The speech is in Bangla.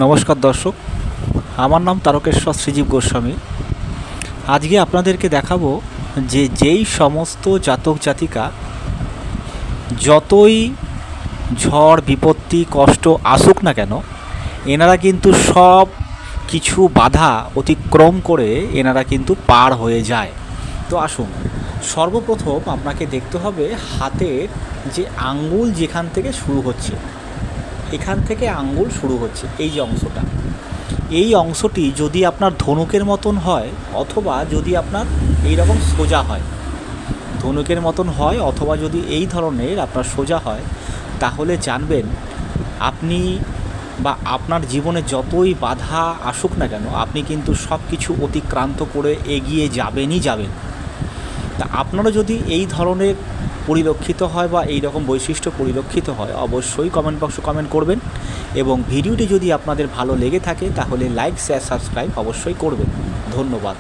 নমস্কার দর্শক, আমার নাম তারকেশ্বর শ্রীজীব গোস্বামী। আজকে আপনাদেরকে দেখাবো যে যেই সমস্ত জাতক জাতিকা যতই ঝড় বিপত্তি কষ্ট আসুক না কেন, এনারা কিন্তু সব কিছু বাধা অতিক্রম করে এনারা কিন্তু পার হয়ে যায়। তো আসুন, সর্বপ্রথম আপনাকে দেখতে হবে হাতের যে আঙ্গুল যেখান থেকে শুরু হচ্ছে, এখান থেকে আঙ্গুল শুরু হচ্ছে এই যে অংশটা, এই অংশটি যদি আপনার ধনুকের মতন হয় অথবা যদি আপনার এই রকম সোজা হয়, ধনুকের মতন হয় অথবা যদি এই ধরনের আপনার সোজা হয়, তাহলে জানবেন আপনি বা আপনার জীবনে যতই বাধা আসুক না কেন আপনি কিন্তু সব কিছু অতিক্রান্ত করে এগিয়ে যাবেনই যাবেন। তা আপনারও যদি এই ধরনের পরিলক্ষিত হয় বা এই রকম বৈশিষ্ট্য পরিলক্ষিত হয়, অবশ্যই কমেন্ট বক্সে কমেন্ট করবেন এবং ভিডিওটি যদি আপনাদের ভালো লেগে থাকে তাহলে লাইক শেয়ার সাবস্ক্রাইব অবশ্যই করবেন। ধন্যবাদ।